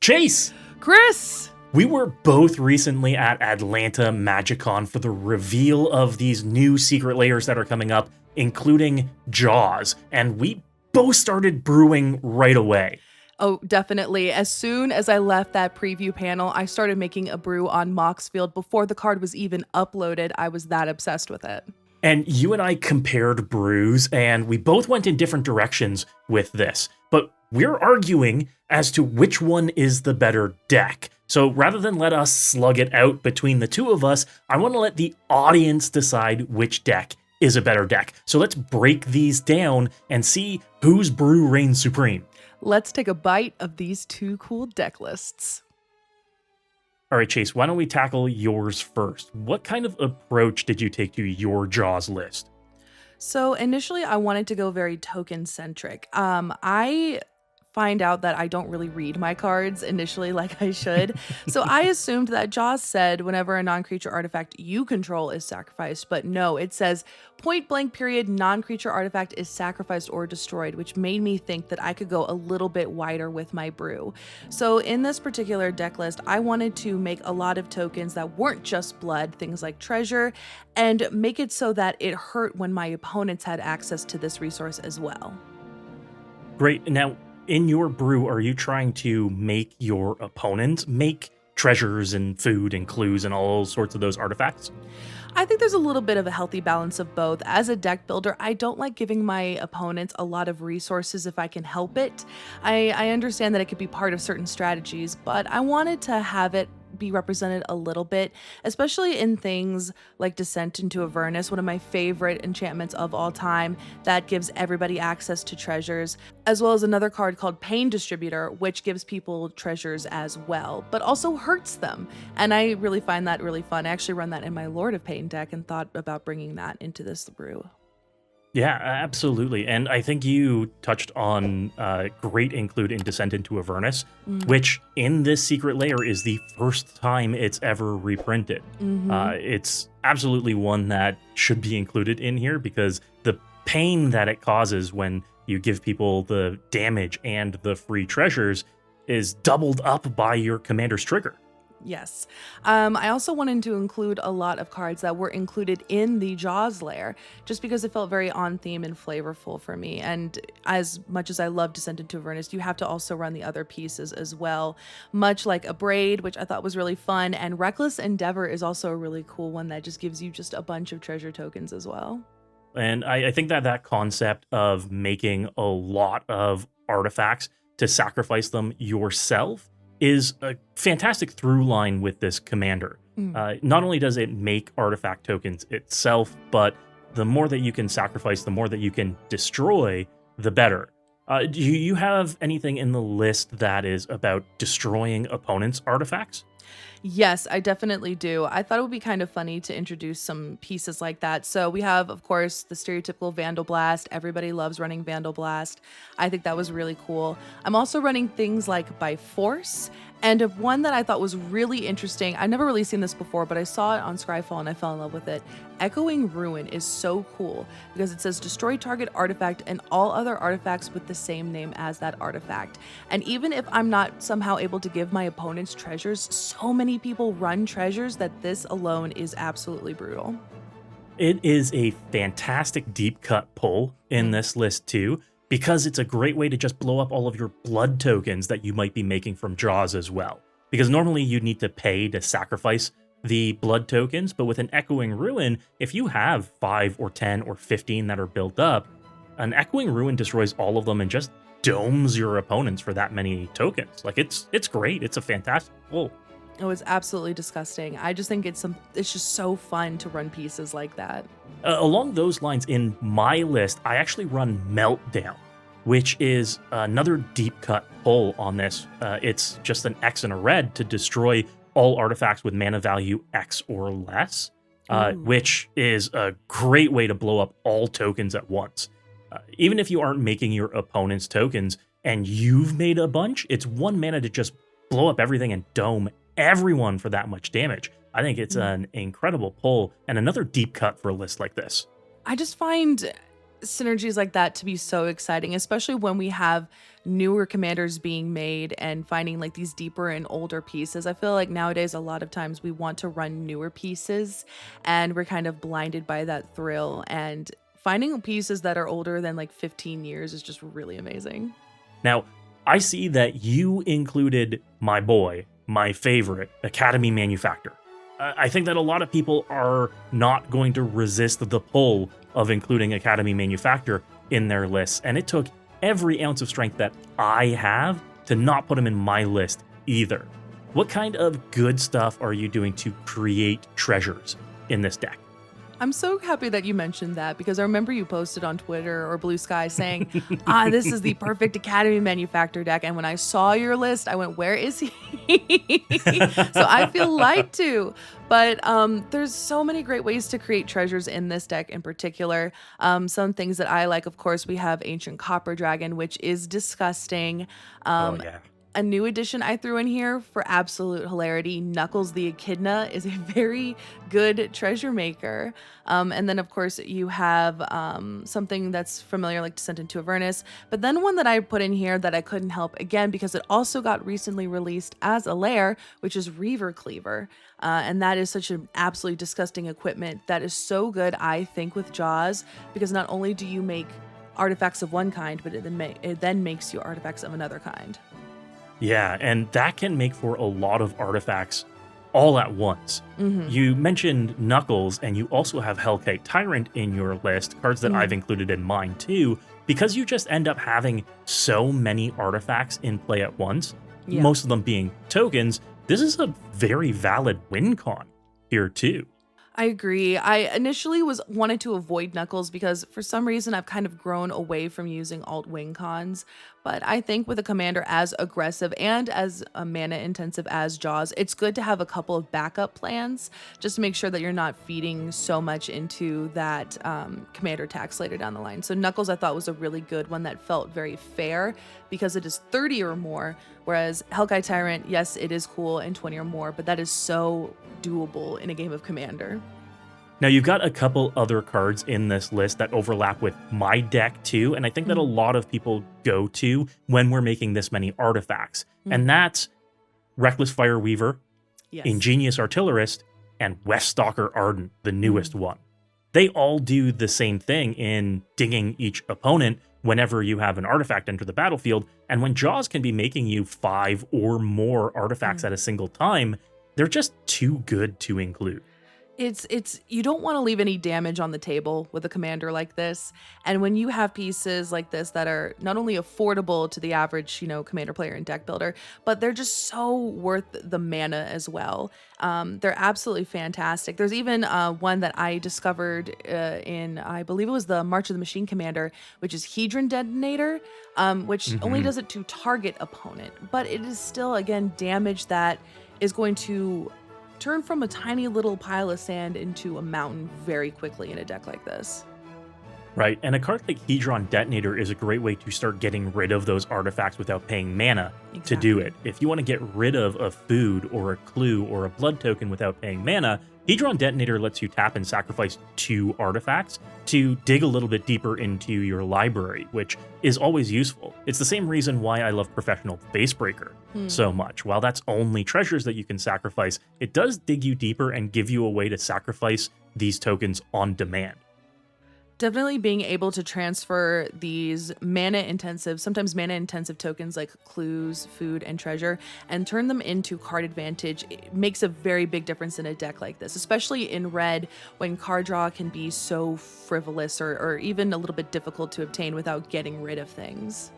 Chase! Chris! We were both recently at Atlanta MagicCon for the reveal of these new secret layers that are coming up, including Jaws, and we both started brewing right away. Oh, definitely. As soon as I left that preview panel, I started making a brew on MOXFIELD before the card was even uploaded. I was that obsessed with it. And you and I compared brews, and we both went in different directions with this, but we're arguing as to which one is the better deck. So rather than let us slug it out between the two of us, I want to let the audience decide which deck is a better deck. So let's break these down and see whose brew reigns supreme. Let's take a bite of these two cool deck lists. All right, Chase, why don't we tackle yours first? What kind of approach did you take to your Jaws list? So initially I wanted to go very token centric. I find out that I don't really read my cards initially like I should. So I assumed that Jaws said whenever a non-creature artifact you control is sacrificed, but no, it says point blank period non-creature artifact is sacrificed or destroyed, which made me think that I could go a little bit wider with my brew. So in this particular deck list, I wanted to make a lot of tokens that weren't just blood, things like treasure, and make it so that it hurt when my opponents had access to this resource as well. Great. Now, in your brew, are you trying to make your opponents make treasures and food and clues and all sorts of those artifacts? I think there's a little bit of a healthy balance of both. As a deck builder, I don't like giving my opponents a lot of resources if I can help it. I understand that it could be part of certain strategies, but I wanted to have it be represented a little bit, especially in things like Descent into Avernus, one of my favorite enchantments of all time that gives everybody access to treasures, as well as another card called Pain Distributor, which gives people treasures as well, but also hurts them. And I really find that really fun. I actually run that in my Lord of Pain deck and thought about bringing that into this brew. Yeah, absolutely. And I think you touched on great include in Descent into Avernus, which in this secret layer is the first time it's ever reprinted. It's absolutely one that should be included in here because the pain that it causes when you give people the damage and the free treasures is doubled up by your commander's trigger. Yes. I also wanted to include a lot of cards that were included in the Jaws layer, just because it felt very on theme and flavorful for me. And as much as I love Descent into Avernus, you have to also run the other pieces as well, much like a Braid, which I thought was really fun. And Reckless Endeavor is also a really cool one that just gives you just a bunch of treasure tokens as well. And I think that concept of making a lot of artifacts to sacrifice them yourself is a fantastic through line with this commander. Not only does it make artifact tokens itself, but the more that you can sacrifice, the more that you can destroy, the better. Do you have anything in the list that is about destroying opponents' artifacts? Yes, I definitely do. I thought it would be kind of funny to introduce some pieces like that. So we have, of course, the stereotypical Vandal Blast. Everybody loves running Vandal Blast. I think that was really cool. I'm also running things like By Force, and one that I thought was really interesting. I've never really seen this before, but I saw it on Scryfall and I fell in love with it. Echoing Ruin is so cool because it says destroy target artifact and all other artifacts with the same name as that artifact. And even if I'm not somehow able to give my opponents treasures, so many people run treasures that this alone is absolutely brutal. It is a fantastic deep cut pull in this list too, because it's a great way to just blow up all of your blood tokens that you might be making from Jaws as well. Because normally you'd need to pay to sacrifice the blood tokens, but with an Echoing Ruin, if you have 5 or 10 or 15 that are built up, an Echoing Ruin destroys all of them and just domes your opponents for that many tokens. Like it's great. It's a fantastic pull. It was absolutely disgusting. I just think it's just so fun to run pieces like that. Along those lines, in my list, I actually run Meltdown, which is another deep cut pull on this. It's just an X and a red to destroy all artifacts with mana value X or less, which is a great way to blow up all tokens at once. Even if you aren't making your opponent's tokens and you've made a bunch, it's 1 mana to just blow up everything and dome everyone for that much damage. I think it's an incredible pull and another deep cut for a list like this. I just find synergies like that to be so exciting, especially when we have newer commanders being made and finding like these deeper and older pieces. I feel like nowadays a lot of times we want to run newer pieces and we're kind of blinded by that thrill, and finding pieces that are older than like 15 years is just really amazing. Now, I see that you included my boy, my favorite, Academy Manufactor. I think that a lot of people are not going to resist the pull of including Academy Manufactor in their lists, and it took every ounce of strength that I have to not put him in my list either. What kind of good stuff are you doing to create treasures in this deck? I'm so happy that you mentioned that, because I remember you posted on Twitter or Blue Sky saying, this is the perfect Academy Manufactor deck. And when I saw your list, I went, where is he? So I feel lied to. But there's so many great ways to create treasures in this deck in particular. Some things that I like, of course, we have Ancient Copper Dragon, which is disgusting. Oh, yeah. A new addition I threw in here for absolute hilarity, Knuckles the Echidna is a very good treasure maker. And then, of course, you have something that's familiar like Descent into Avernus. But then one that I put in here that I couldn't help, again, because it also got recently released as a lair, which is Reaver Cleaver. And that is such an absolutely disgusting equipment that is so good, I think, with Jaws, because not only do you make artifacts of one kind, but it then makes you artifacts of another kind. Yeah, and that can make for a lot of artifacts all at once. Mm-hmm. You mentioned Knuckles, and you also have Hellkite Tyrant in your list, cards that I've included in mine too, because you just end up having so many artifacts in play at once, most of them being tokens. This is a very valid win con here too. I agree. I initially wanted to avoid Knuckles because for some reason I've kind of grown away from using alt wing cons. But I think with a commander as aggressive and as mana intensive as Jaws, it's good to have a couple of backup plans just to make sure that you're not feeding so much into that commander tax later down the line. So Knuckles I thought was a really good one that felt very fair because it is 30 or more, whereas Hellkite Tyrant, yes, it is cool and 20 or more, but that is so doable in a game of Commander. Now, you've got a couple other cards in this list that overlap with my deck too, and I think that a lot of people go to when we're making this many artifacts, and that's Reckless Fireweaver, Ingenious Artillerist, and Weststalker Ardent, the newest one. They all do the same thing in dinging each opponent whenever you have an artifact enter the battlefield, and when Jaws can be making you 5 or more artifacts at a single time, they're just too good to include. It's you don't want to leave any damage on the table with a commander like this. And when you have pieces like this that are not only affordable to the average, commander player and deck builder, but they're just so worth the mana as well. They're absolutely fantastic. There's even one that I discovered in, I believe it was the March of the Machine Commander, which is Hedron Detonator, which only does it to target opponent, but it is still, again, damage that is going to turn from a tiny little pile of sand into a mountain very quickly in a deck like this. Right, and a card like Hedron Detonator is a great way to start getting rid of those artifacts without paying mana to do it. If you want to get rid of a food or a clue or a blood token without paying mana, Hedron Detonator lets you tap and sacrifice 2 artifacts to dig a little bit deeper into your library, which is always useful. It's the same reason why I love Professional Facebreaker so much. While that's only treasures that you can sacrifice, it does dig you deeper and give you a way to sacrifice these tokens on demand. Definitely being able to transfer these sometimes mana intensive tokens like clues, food, and treasure, and turn them into card advantage, it makes a very big difference in a deck like this, especially in red when card draw can be so frivolous or even a little bit difficult to obtain without getting rid of things.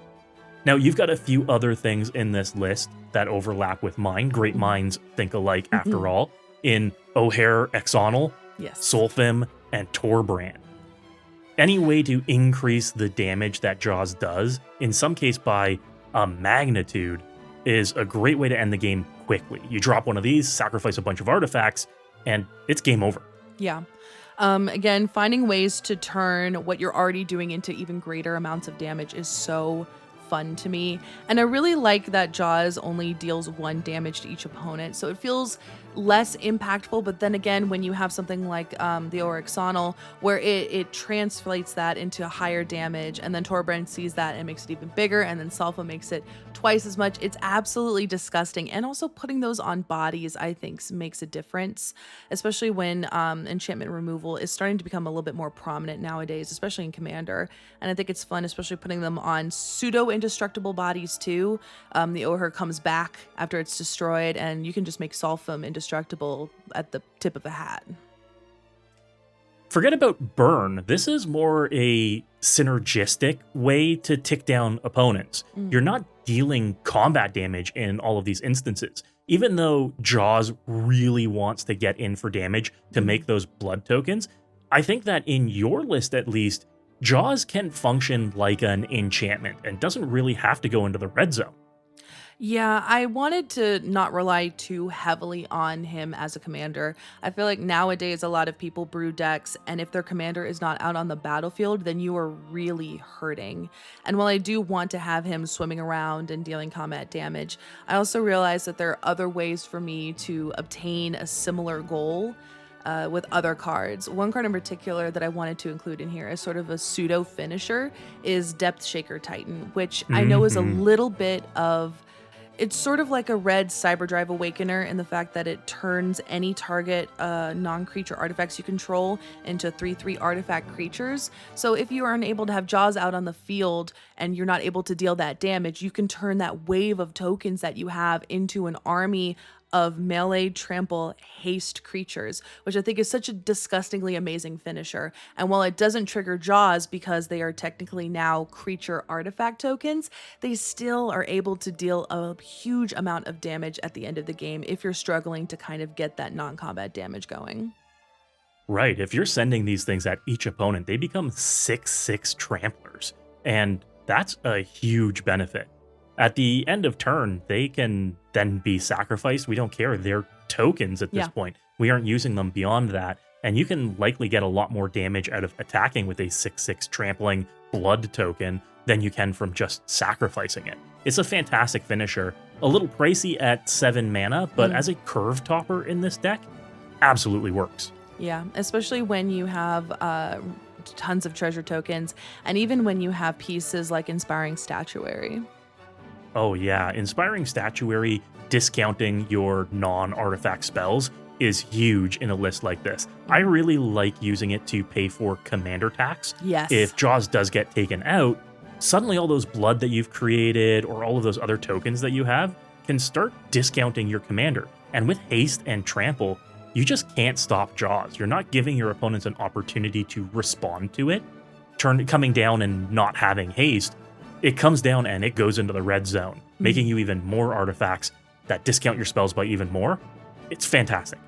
Now, you've got a few other things in this list that overlap with mine. Great minds think alike after all. In O'Hare Exonal, Solfim, and Torbrand. Any way to increase the damage that Jaws does, in some case by a magnitude, is a great way to end the game quickly. You drop one of these, sacrifice a bunch of artifacts, and it's game over. Yeah. Again, finding ways to turn what you're already doing into even greater amounts of damage is so fun to me. And I really like that Jaws only deals 1 damage to each opponent, so it feels less impactful. But then again, when you have something like the Oryxonal, where it translates that into higher damage, and then Torbjorn sees that and makes it even bigger, and then Salfa makes it twice as much, it's absolutely disgusting. And also putting those on bodies, I think, makes a difference, especially when enchantment removal is starting to become a little bit more prominent nowadays, especially in Commander. And I think it's fun, especially putting them on pseudo-indestructible bodies too. The Oher comes back after it's destroyed, and you can just make Salfum indestructible at the tip of a hat. Forget about burn. This is more a synergistic way to tick down opponents. You're not dealing combat damage in all of these instances. Even though Jaws really wants to get in for damage to make those blood tokens, I think that in your list at least, Jaws can function like an enchantment and doesn't really have to go into the red zone. Yeah, I wanted to not rely too heavily on him as a commander. I feel like nowadays a lot of people brew decks, and if their commander is not out on the battlefield, then you are really hurting. And while I do want to have him swimming around and dealing combat damage, I also realize that there are other ways for me to obtain a similar goal with other cards. One card in particular that I wanted to include in here as sort of a pseudo finisher is Depth Shaker Titan, which I know is a little bit of... It's sort of like a red Cyberdrive Awakener in the fact that it turns any target non-creature artifacts you control into 3/3 artifact creatures. So if you are unable to have Jaws out on the field and you're not able to deal that damage, you can turn that wave of tokens that you have into an army of melee, trample, haste creatures, which I think is such a disgustingly amazing finisher. And while it doesn't trigger Jaws because they are technically now creature artifact tokens, they still are able to deal a huge amount of damage at the end of the game if you're struggling to kind of get that non-combat damage going. Right, if you're sending these things at each opponent, they become 6/6 tramplers, and that's a huge benefit. At the end of turn, they can then be sacrificed. We don't care. They're tokens at this point. We aren't using them beyond that. And you can likely get a lot more damage out of attacking with a 6/6 trampling blood token than you can from just sacrificing it. It's a fantastic finisher. A little pricey at 7 mana, but as a curve topper in this deck, absolutely works. Yeah, especially when you have tons of treasure tokens, and even when you have pieces like Inspiring Statuary. Oh yeah, Inspiring Statuary discounting your non-artifact spells is huge in a list like this. I really like using it to pay for commander tax. Yes. If Jaws does get taken out, suddenly all those blood that you've created or all of those other tokens that you have can start discounting your commander. And with haste and trample, you just can't stop Jaws. You're not giving your opponents an opportunity to respond to it. Coming down and not having haste, it comes down and it goes into the red zone, making you even more artifacts that discount your spells by even more. It's fantastic.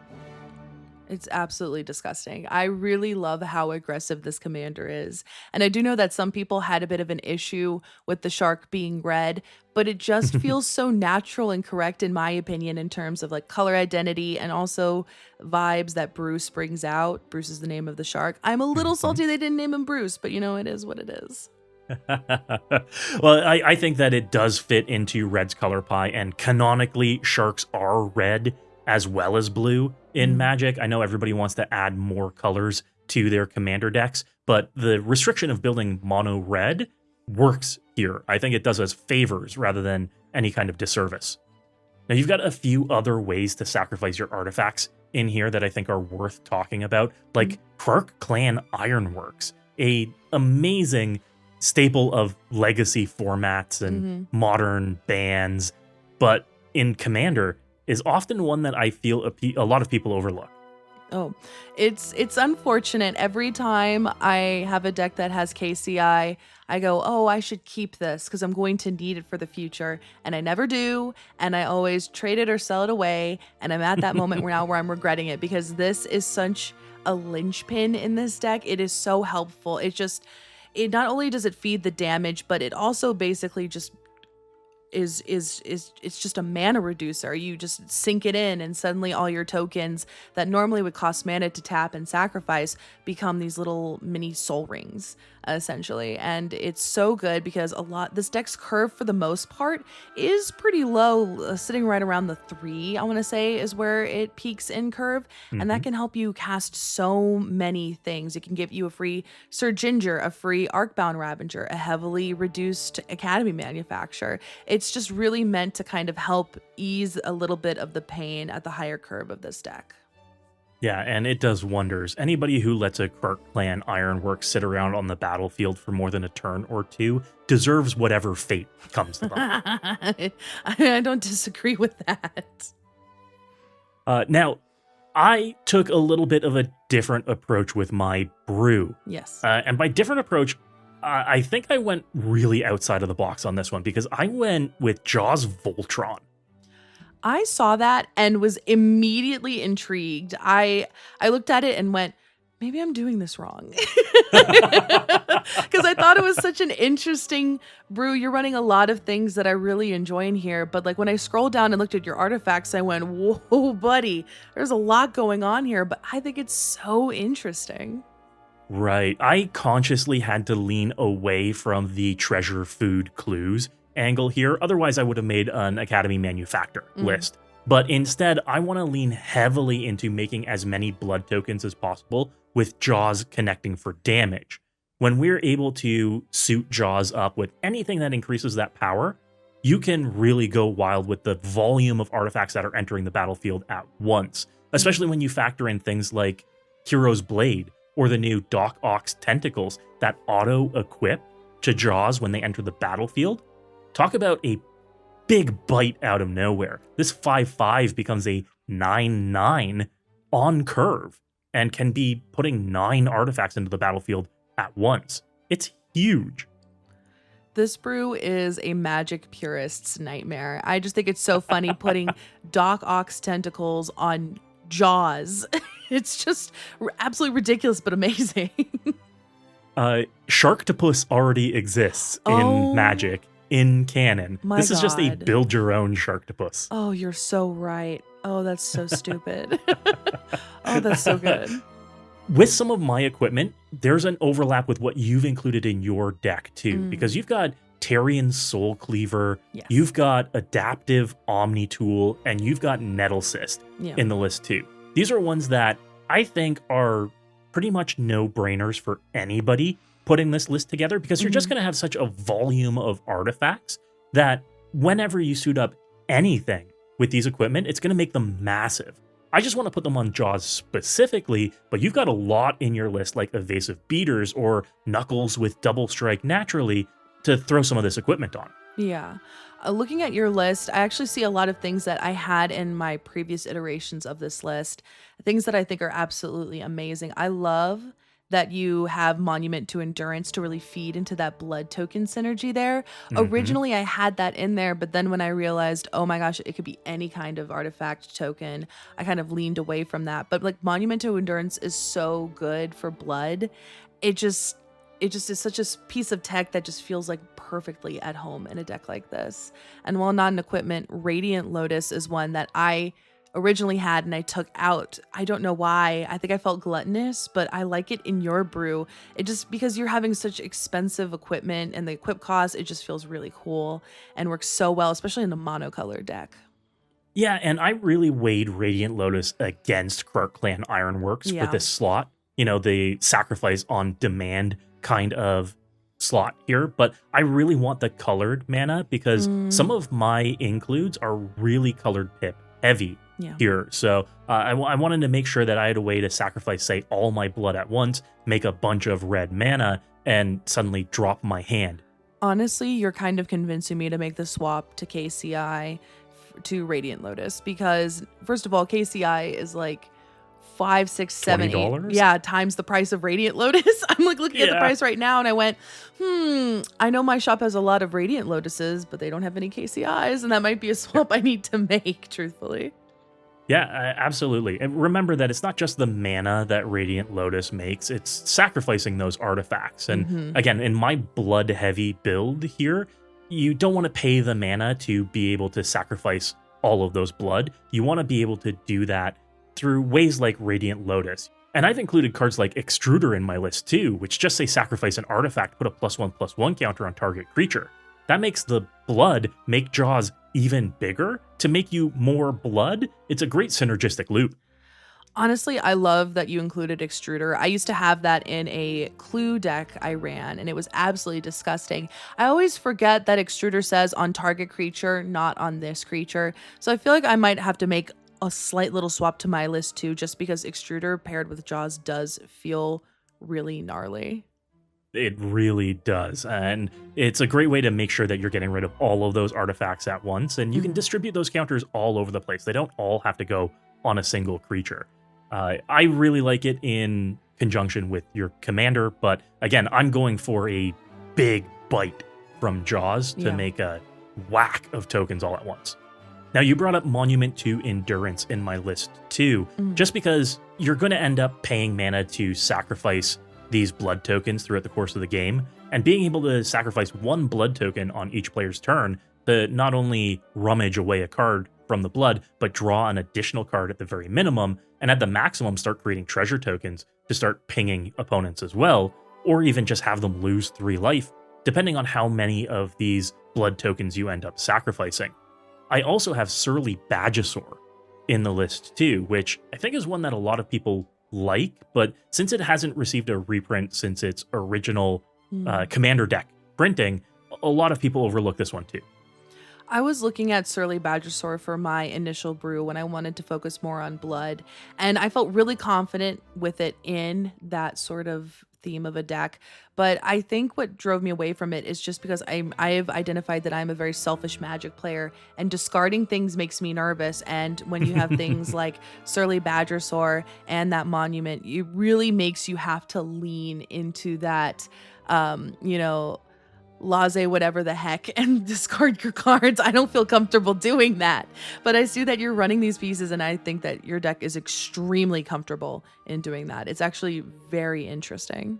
It's absolutely disgusting. I really love how aggressive this commander is. And I do know that some people had a bit of an issue with the shark being red, but it just feels so natural and correct in my opinion in terms of like color identity and also vibes that Bruce brings out. Bruce is the name of the shark. I'm a little salty they didn't name him Bruce, but you know, it is what it is. Well, I think that it does fit into Red's color pie, and canonically, sharks are red as well as blue in Magic. I know everybody wants to add more colors to their commander decks, but the restriction of building mono red works here. I think it does us favors rather than any kind of disservice. Now, you've got a few other ways to sacrifice your artifacts in here that I think are worth talking about, like Krark Clan Ironworks, a amazing staple of legacy formats and modern bans, but in Commander is often one that I feel a lot of people overlook. Oh, it's unfortunate. Every time I have a deck that has KCI, I go, oh, I should keep this because I'm going to need it for the future. And I never do. And I always trade it or sell it away. And I'm at that moment where I'm regretting it because this is such a linchpin in this deck. It is so helpful. It not only does it feed the damage, but it also basically just is it's just a mana reducer. You just sink it in, and suddenly all your tokens that normally would cost mana to tap and sacrifice become these little mini soul rings, essentially. And it's so good because this deck's curve for the most part is pretty low, sitting right around the 3, I want to say, is where it peaks in curve. And that can help you cast so many things. It can give you a free Sir Ginger, a free Arcbound Ravager, a heavily reduced Academy Manufacturer. It's just really meant to kind of help ease a little bit of the pain at the higher curve of this deck. Yeah, and it does wonders. Anybody who lets a Quirk Clan Ironwork sit around on the battlefield for more than a turn or two deserves whatever fate comes to them. I don't disagree with that. Now, I took a little bit of a different approach with my brew. Yes. And by different approach, I think I went really outside of the box on this one because I went with Jaws Voltron. I saw that and was immediately intrigued. I looked at it and went, maybe I'm doing this wrong. Because I thought it was such an interesting brew. You're running a lot of things that I really enjoy in here. But like when I scrolled down and looked at your artifacts, I went, whoa, buddy, there's a lot going on here. But I think it's so interesting. Right. I consciously had to lean away from the treasure food clues angle here. Otherwise, I would have made an Academy Manufacturer list. But instead, I want to lean heavily into making as many blood tokens as possible with Jaws connecting for damage. When we're able to suit Jaws up with anything that increases that power, you can really go wild with the volume of artifacts that are entering the battlefield at once, especially when you factor in things like Hero's Blade or the new Doc Ox Tentacles that auto-equip to Jaws when they enter the battlefield. Talk about a big bite out of nowhere. This 5/5 becomes a 9/9 on curve and can be putting 9 artifacts into the battlefield at once. It's huge. This brew is a Magic purist's nightmare. I just think it's so funny putting Doc Ox Tentacles on Jaws. It's just absolutely ridiculous, but amazing. Sharktopus already exists in Magic. In canon. This is just a build your own Sharktopus. Oh, you're so right. Oh, that's so stupid. Oh, that's so good. With some of my equipment, there's an overlap with what you've included in your deck too, because you've got Tarian Soul Cleaver, you've got Adaptive Omni Tool, and you've got Nettle Cyst in the list too. These are ones that I think are pretty much no-brainers for anybody putting this list together, because you're just going to have such a volume of artifacts that whenever you suit up anything with these equipment, it's going to make them massive. I just want to put them on Jaws specifically, but you've got a lot in your list like Evasive Beaters or Knuckles with Double Strike naturally to throw some of this equipment on. Yeah. Looking at your list, I actually see a lot of things that I had in my previous iterations of this list, things that I think are absolutely amazing. I love that you have Monument to Endurance to really feed into that blood token synergy there. Originally, I had that in there, but then when I realized, oh my gosh, it could be any kind of artifact token, I kind of leaned away from that. But like Monument to Endurance is so good for blood. It just is such a piece of tech that just feels like perfectly at home in a deck like this. And while not an equipment, Radiant Lotus is one that I originally had and I took out. I don't know why. I think I felt gluttonous, but I like it in your brew. It just, because you're having such expensive equipment and the equip cost, it just feels really cool and works so well, especially in a monocolor deck. Yeah, and I really weighed Radiant Lotus against Quirk Clan Ironworks for this slot. You know, the sacrifice on demand kind of slot here, but I really want the colored mana because some of my includes are really colored pip heavy here. So I wanted to make sure that I had a way to sacrifice, say, all my blood at once, make a bunch of red mana, and suddenly drop my hand. Honestly, you're kind of convincing me to make the swap to KCI to Radiant Lotus because, first of all, KCI is like $5, $6, $7, $8. Yeah, times the price of Radiant Lotus. I'm like looking at the price right now and I went, I know my shop has a lot of Radiant Lotuses, but they don't have any KCIs, and that might be a swap I need to make, truthfully. Yeah, absolutely. And remember that it's not just the mana that Radiant Lotus makes, it's sacrificing those artifacts. And again, in my blood-heavy build here, you don't want to pay the mana to be able to sacrifice all of those blood. You want to be able to do that through ways like Radiant Lotus. And I've included cards like Extruder in my list too, which just say sacrifice an artifact, put a +1/+1 counter on target creature. That makes the blood make Jaws even bigger. To make you more blood, it's a great synergistic loop. Honestly, I love that you included Extruder. I used to have that in a Clue deck I ran, and it was absolutely disgusting. I always forget that Extruder says on target creature, not on this creature. So I feel like I might have to make a slight little swap to my list too, just because Extruder paired with Jaws does feel really gnarly. It really does. And it's a great way to make sure that you're getting rid of all of those artifacts at once. And you can distribute those counters all over the place. They don't all have to go on a single creature. I really like it in conjunction with your commander. But again, I'm going for a big bite from Jaws to make a whack of tokens all at once. Now, you brought up Monument to Endurance in my list too, just because you're going to end up paying mana to sacrifice these blood tokens throughout the course of the game, and being able to sacrifice one blood token on each player's turn to not only rummage away a card from the blood, but draw an additional card at the very minimum, and at the maximum start creating treasure tokens to start pinging opponents as well, or even just have them lose 3 life, depending on how many of these blood tokens you end up sacrificing. I also have Surly Badgesaur in the list too, which I think is one that a lot of people like, but since it hasn't received a reprint since its original Commander deck printing, a lot of people overlook this one too. I was looking at Surly Badgesaur for my initial brew when I wanted to focus more on blood, and I felt really confident with it in that sort of theme of a deck. But I think what drove me away from it is just because I've identified that I'm a very selfish Magic player, and discarding things makes me nervous. And when you have things like Surly Badgesaur and that Monument, it really makes you have to lean into that, laissez whatever the heck and discard your cards. I don't feel comfortable doing that, but I see that you're running these pieces, and I think that your deck is extremely comfortable in doing that. It's actually very interesting.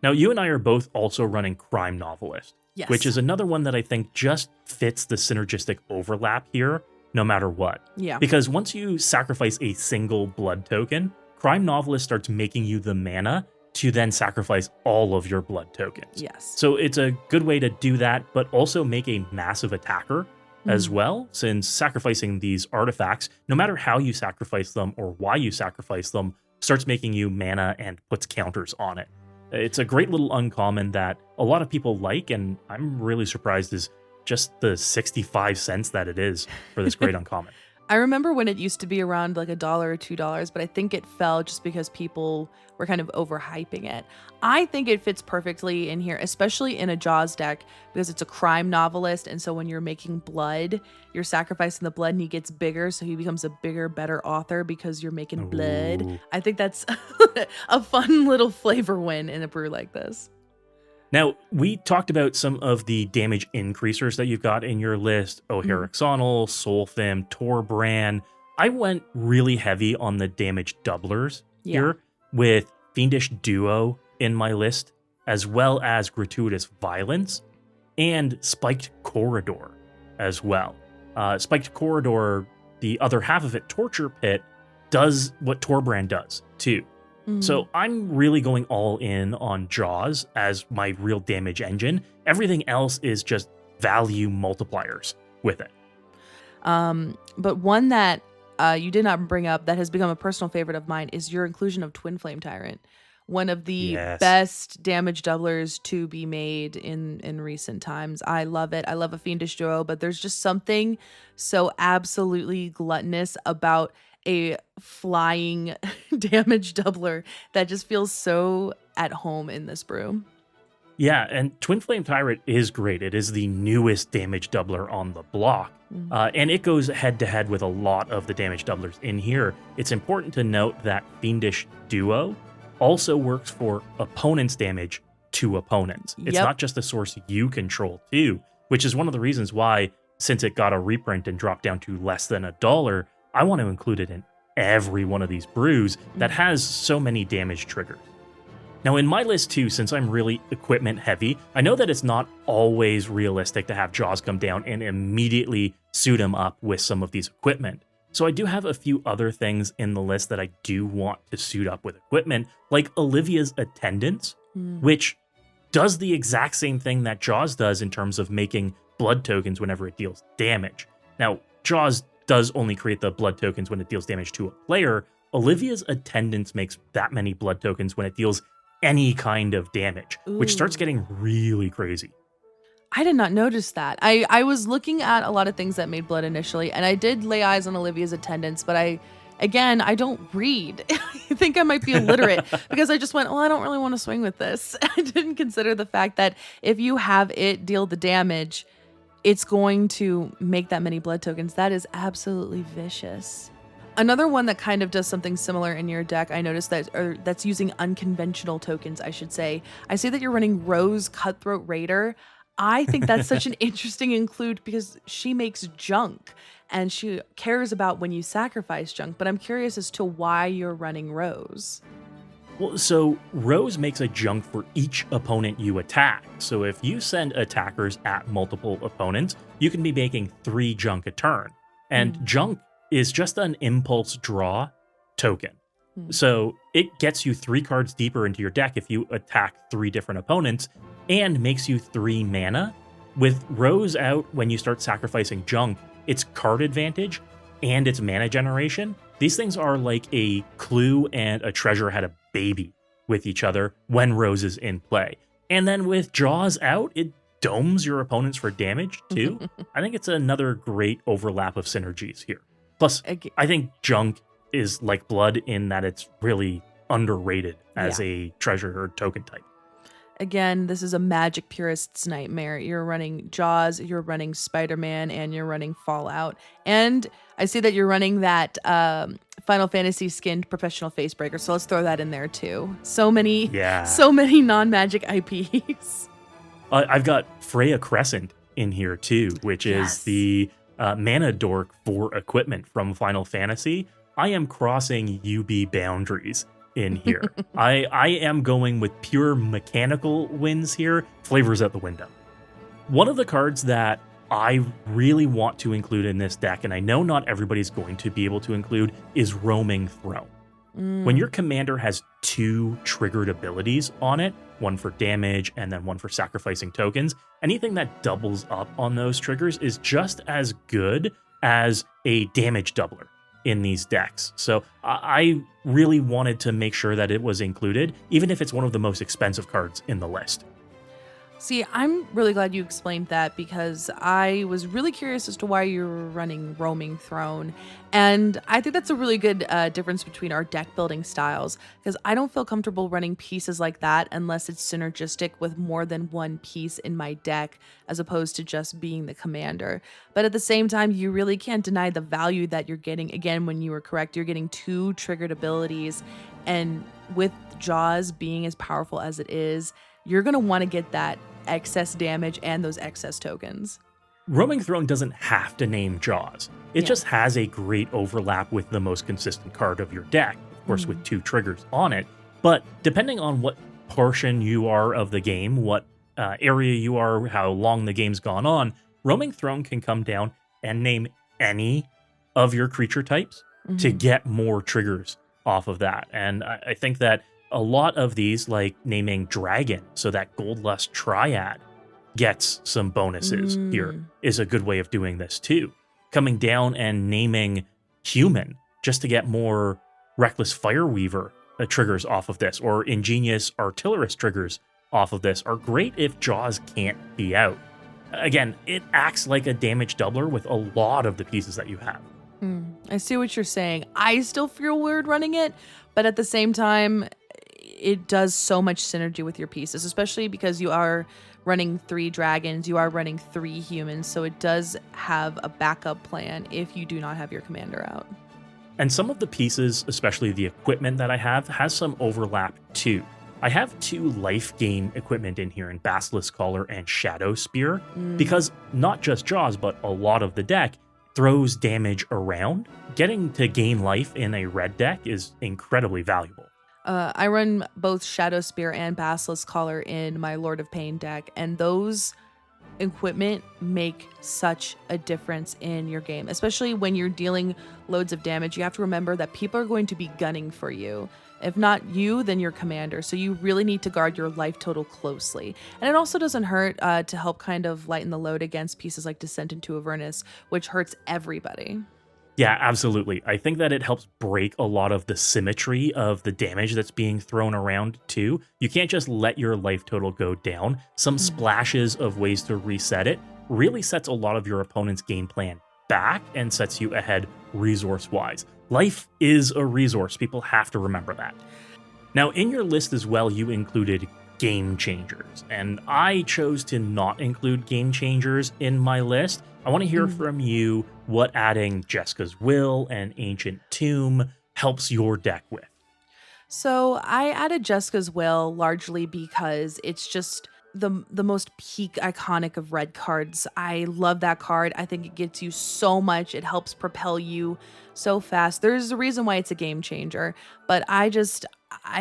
Now, you and I are both also running Crime Novelist, Yes. which is another one that I think just fits the synergistic overlap here, no matter what. Yeah. Because once you sacrifice a single blood token, Crime Novelist starts making you the mana to then sacrifice all of your blood tokens. Yes. So it's a good way to do that, but also make a massive attacker as well, since sacrificing these artifacts, no matter how you sacrifice them or why you sacrifice them, starts making you mana and puts counters on it. It's a great little uncommon that a lot of people like, and I'm really surprised is just the 65 cents that it is for this great uncommon. I remember when it used to be around like $1 or $2, but I think it fell just because people were kind of overhyping it. I think it fits perfectly in here, especially in a Jaws deck, because it's a crime novelist. And so when you're making blood, you're sacrificing the blood and he gets bigger. So he becomes a bigger, better author because you're making blood. Ooh. I think that's a fun little flavor win in a brew like this. Now, we talked about some of the damage increasers that you've got in your list. O'Haraxonal, Soulfim, Torbran. I went really heavy on the damage doublers here with Fiendish Duo in my list, as well as Gratuitous Violence and Spiked Corridor as well. Spiked Corridor, the other half of it, Torture Pit, does what Torbran does too. So I'm really going all in on Jaws as my real damage engine. Everything else is just value multipliers with it. But one that you did not bring up that has become a personal favorite of mine is your inclusion of Twin Flame Tyrant. One of the best damage doublers to be made in recent times. I love it. I love a Fiendish Duo, but there's just something so absolutely gluttonous about a flying damage doubler that just feels so at home in this brew. Yeah, and Twin Flame Tyrant is great. It is the newest damage doubler on the block, and it goes head-to-head with a lot of the damage doublers in here. It's important to note that Fiendish Duo also works for opponents' damage to opponents. It's not just a source you control too, which is one of the reasons why, since it got a reprint and dropped down to less than $1, I want to include it in every one of these brews that has so many damage triggers. Now in my list too, since I'm really equipment heavy, I know that it's not always realistic to have Jaws come down and immediately suit him up with some of these equipment. So I do have a few other things in the list that I do want to suit up with equipment, like Olivia's Attendants, which does the exact same thing that Jaws does in terms of making blood tokens whenever it deals damage. Now, Jaws does only create the blood tokens when it deals damage to a player. Olivia's Attendants makes that many blood tokens when it deals any kind of damage, which starts getting really crazy. I did not notice that. I was looking at a lot of things that made blood initially, and I did lay eyes on Olivia's Attendants, but I don't read. I think I might be illiterate because I just went, well, I don't really want to swing with this. I didn't consider the fact that if you have it deal the damage, it's going to make that many blood tokens. That is absolutely vicious. Another one that kind of does something similar in your deck, I noticed that's using unconventional tokens, I should say. I see that you're running Rose Cutthroat Raider. I think that's such an interesting include because she makes junk and she cares about when you sacrifice junk, but I'm curious as to why you're running Rose. Well, so Rose makes a junk for each opponent you attack. So if you send attackers at multiple opponents, you can be making 3 junk a turn. And junk is just an impulse draw token. So it gets you 3 cards deeper into your deck if you attack 3 different opponents and makes you 3 mana. With Rose out, when you start sacrificing junk, it's card advantage and it's mana generation. These things are like a clue and a treasure had a baby with each other when Rose is in play. And then with Jaws out, it domes your opponents for damage too. I think it's another great overlap of synergies here. Plus, I think junk is like blood in that it's really underrated as a treasure or token type. Again, this is a magic purist's nightmare. You're running Jaws, you're running Spider-Man, and you're running Fallout. And I see that you're running that Final Fantasy skinned professional facebreaker, so let's throw that in there too. So many non-magic IPs. I've got Freya Crescent in here too, which is the mana dork for equipment from Final Fantasy. I am crossing UB boundaries in here. I am going with pure mechanical wins here. Flavors out the window. One of the cards that I really want to include in this deck, and I know not everybody's going to be able to include, is Roaming Throne. When your commander has 2 triggered abilities on it, one for damage and then one for sacrificing tokens, anything that doubles up on those triggers is just as good as a damage doubler in these decks. So I really wanted to make sure that it was included, even if it's one of the most expensive cards in the list. See, I'm really glad you explained that because I was really curious as to why you were running Roaming Throne. And I think that's a really good difference between our deck building styles because I don't feel comfortable running pieces like that unless it's synergistic with more than one piece in my deck as opposed to just being the commander. But at the same time, you really can't deny the value that you're getting. Again, when you were correct, you're getting 2 triggered abilities. And with Jaws being as powerful as it is, you're going to want to get that excess damage and those excess tokens. Roaming Throne doesn't have to name Jaws. It just has a great overlap with the most consistent card of your deck, of course with 2 triggers on it. But depending on what portion you are of the game, what area you are, how long the game's gone on, Roaming Throne can come down and name any of your creature types to get more triggers off of that. And I think that a lot of these, like naming Dragon, so that Gold Lust Triad gets some bonuses here, is a good way of doing this too. Coming down and naming Human just to get more Reckless Fireweaver triggers off of this, or Ingenious Artillerist triggers off of this, are great if Jaws can't be out. Again, it acts like a damage doubler with a lot of the pieces that you have. I see what you're saying. I still feel weird running it, but at the same time, it does so much synergy with your pieces, especially because you are running 3 dragons, you are running 3 humans, so it does have a backup plan if you do not have your commander out. And some of the pieces, especially the equipment that I have, has some overlap too. I have 2 life gain equipment in here in Basilisk Collar and Shadow Spear, because not just Jaws, but a lot of the deck throws damage around. Getting to gain life in a red deck is incredibly valuable. I run both Shadow Spear and Basilisk Collar in my Lord of Pain deck, and those equipment make such a difference in your game, especially when you're dealing loads of damage. You have to remember that people are going to be gunning for you. If not you, then your commander. So you really need to guard your life total closely. And it also doesn't hurt to help kind of lighten the load against pieces like Descent into Avernus, which hurts everybody. Yeah, absolutely. I think that it helps break a lot of the symmetry of the damage that's being thrown around too. You can't just let your life total go down. Some splashes of ways to reset it really sets a lot of your opponent's game plan back and sets you ahead resource-wise. Life is a resource. People have to remember that. Now, in your list as well, you included game changers, and I chose to not include game changers in my list. I want to hear from you what adding Jeska's Will and Ancient Tomb helps your deck with. So I added Jeska's Will largely because it's just the most peak iconic of red cards. I love that card. I think it gets you so much. It helps propel you so fast. There's a reason why it's a game changer, but I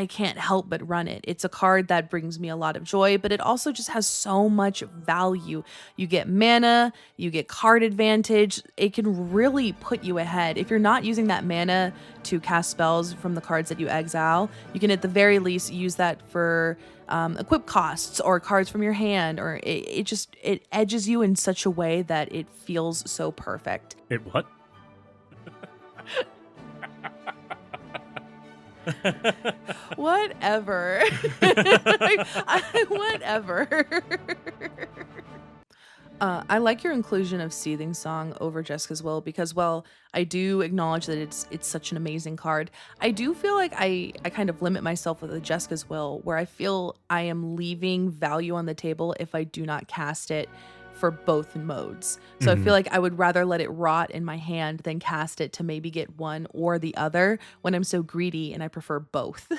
can't help but run it. It's a card that brings me a lot of joy, but it also just has so much value. You get mana, you get card advantage. It can really put you ahead. If you're not using that mana to cast spells from the cards that you exile, you can at the very least use that for equip costs or cards from your hand, or it edges you in such a way that it feels so perfect. It what? Whatever. Whatever. I like your inclusion of Seething Song over Jeska's Will because, well, I do acknowledge that it's such an amazing card. I do feel like I kind of limit myself with the Jeska's Will, where I feel I am leaving value on the table if I do not cast it for both modes. So I feel like I would rather let it rot in my hand than cast it to maybe get one or the other when I'm so greedy and I prefer both.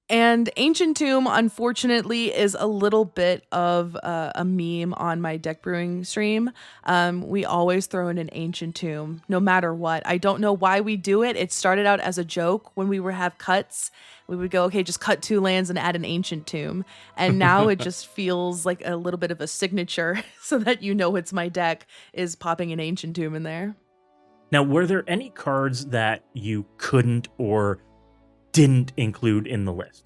And Ancient Tomb, unfortunately, is a little bit of a meme on my deck brewing stream. We always throw in an Ancient Tomb, no matter what. I don't know why we do it. It started out as a joke when we would have cuts. We would go, okay, just cut 2 lands and add an Ancient Tomb. And now it just feels like a little bit of a signature so that you know it's my deck is popping an Ancient Tomb in there. Now, were there any cards that you couldn't or didn't include in the list?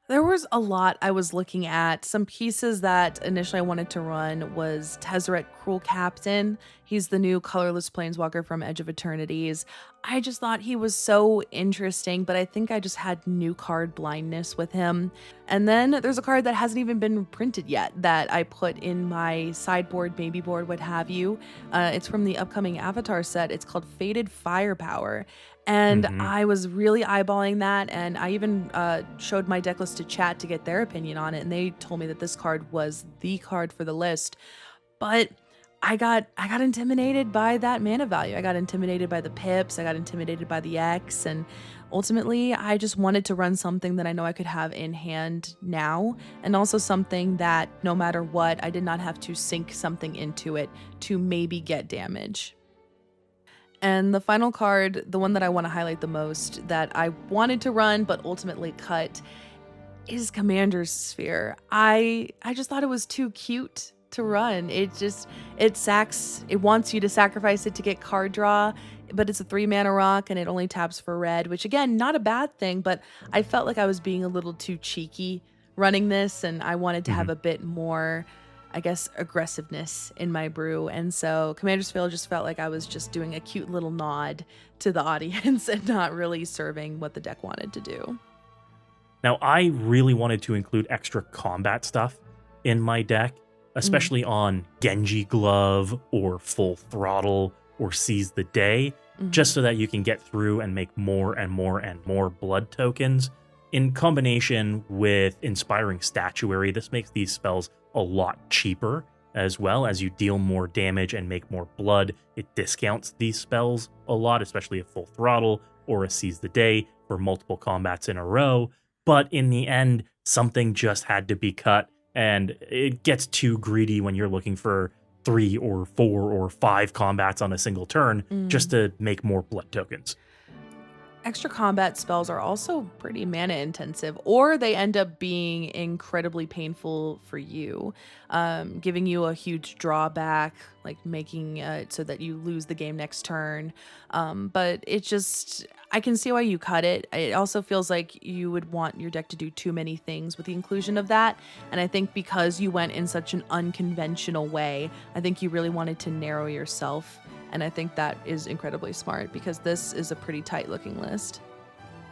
There was a lot I was looking at. Some pieces that initially I wanted to run was Tezzeret Cruel Captain. He's the new colorless planeswalker from Edge of Eternities. I just thought he was so interesting, but I think I just had new card blindness with him. And then there's a card that hasn't even been printed yet that I put in my sideboard, maybe board, what have you. It's from the upcoming Avatar set. It's called Fated Firepower. And I was really eyeballing that, and I even showed my deck list to chat to get their opinion on it, and they told me that this card was the card for the list. But I got intimidated by that mana value. I got intimidated by the pips, I got intimidated by the X, and ultimately I just wanted to run something that I know I could have in hand now, and also something that no matter what, I did not have to sink something into it to maybe get damage. And the final card, the one that I want to highlight the most, that I wanted to run but ultimately cut, is Commander's Sphere. I just thought it was too cute to run. It wants you to sacrifice it to get card draw, but it's a 3-mana rock and it only taps for red, which again, not a bad thing, but I felt like I was being a little too cheeky running this, and I wanted to have a bit more, I guess, aggressiveness in my brew. And so Commander's Field just felt like I was just doing a cute little nod to the audience and not really serving what the deck wanted to do. Now, I really wanted to include extra combat stuff in my deck, especially on Genji Glove or Full Throttle or Seize the Day, just so that you can get through and make more and more and more blood tokens. In combination with Inspiring Statuary, this makes these spells a lot cheaper, as well as you deal more damage and make more blood. It discounts these spells a lot, especially a Full Throttle or a Seize the Day for multiple combats in a row. But in the end, something just had to be cut, and it gets too greedy when you're looking for 3 or 4 or 5 combats on a single turn just to make more blood tokens. Extra combat spells are also pretty mana intensive, or they end up being incredibly painful for you, giving you a huge drawback, like making it so that you lose the game next turn. But it just, I can see why you cut it. It also feels like you would want your deck to do too many things with the inclusion of that. And I think because you went in such an unconventional way, I think you really wanted to narrow yourself. And I think that is incredibly smart because this is a pretty tight looking list.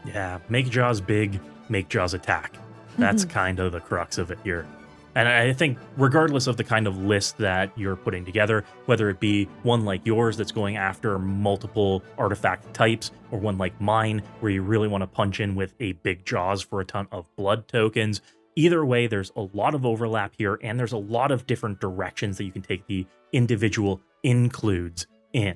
Yeah, make Jaws big, make Jaws attack. That's kind of the crux of it here. And I think regardless of the kind of list that you're putting together, whether it be one like yours that's going after multiple artifact types, or one like mine where you really want to punch in with a big Jaws for a ton of blood tokens, either way, there's a lot of overlap here, and there's a lot of different directions that you can take the individual includes in.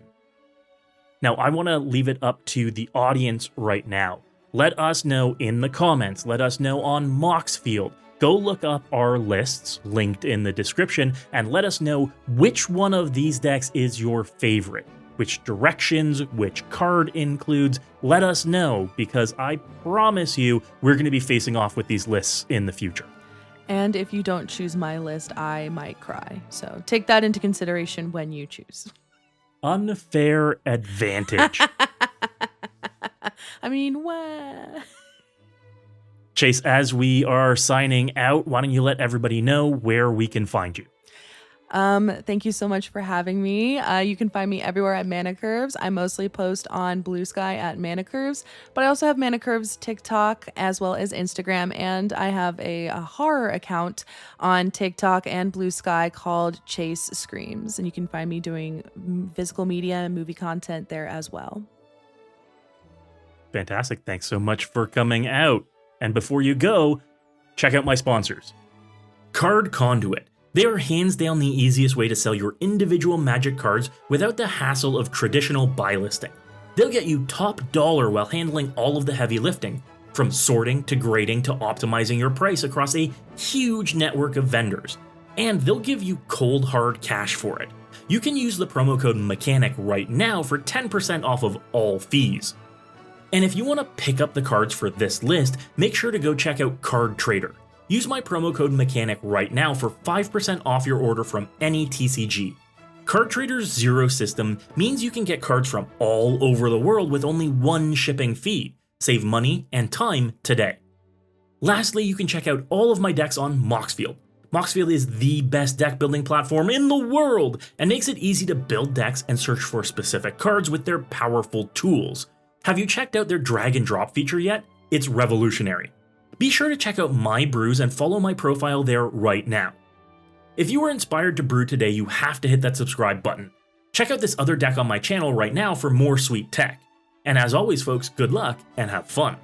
Now, I want to leave it up to the audience right now. Let us know in the comments. Let us know on MOXFIELD. Go look up our lists linked in the description and let us know which one of these decks is your favorite. Which directions, which card includes. Let us know, because I promise you we're going to be facing off with these lists in the future. And if you don't choose my list, I might cry. So take that into consideration when you choose. Unfair advantage. I mean, what? Chase, as we are signing out, why don't you let everybody know where we can find you? Thank you so much for having me. You can find me everywhere at Mana Curves. I mostly post on Blue Sky at Mana Curves, but I also have Mana Curves TikTok as well as Instagram, and I have a horror account on TikTok and Blue Sky called Chase Screams, and you can find me doing physical media and movie content there as well. Fantastic. Thanks so much for coming out. And before you go, check out my sponsors. Card Conduit. They are hands down the easiest way to sell your individual Magic cards without the hassle of traditional buy listing. They'll get you top dollar while handling all of the heavy lifting, from sorting to grading to optimizing your price across a huge network of vendors. And they'll give you cold hard cash for it. You can use the promo code MECHANIC right now for 10% off of all fees. And if you want to pick up the cards for this list, make sure to go check out Card Trader. Use my promo code MECHANIC right now for 5% off your order from any TCG. Card Trader's zero system means you can get cards from all over the world with only one shipping fee. Save money and time today. Lastly, you can check out all of my decks on MOXFIELD. MOXFIELD is the best deck building platform in the world and makes it easy to build decks and search for specific cards with their powerful tools. Have you checked out their drag and drop feature yet? It's revolutionary. Be sure to check out my brews and follow my profile there right now. If you were inspired to brew today, you have to hit that subscribe button. Check out this other deck on my channel right now for more sweet tech. And as always, folks, good luck and have fun.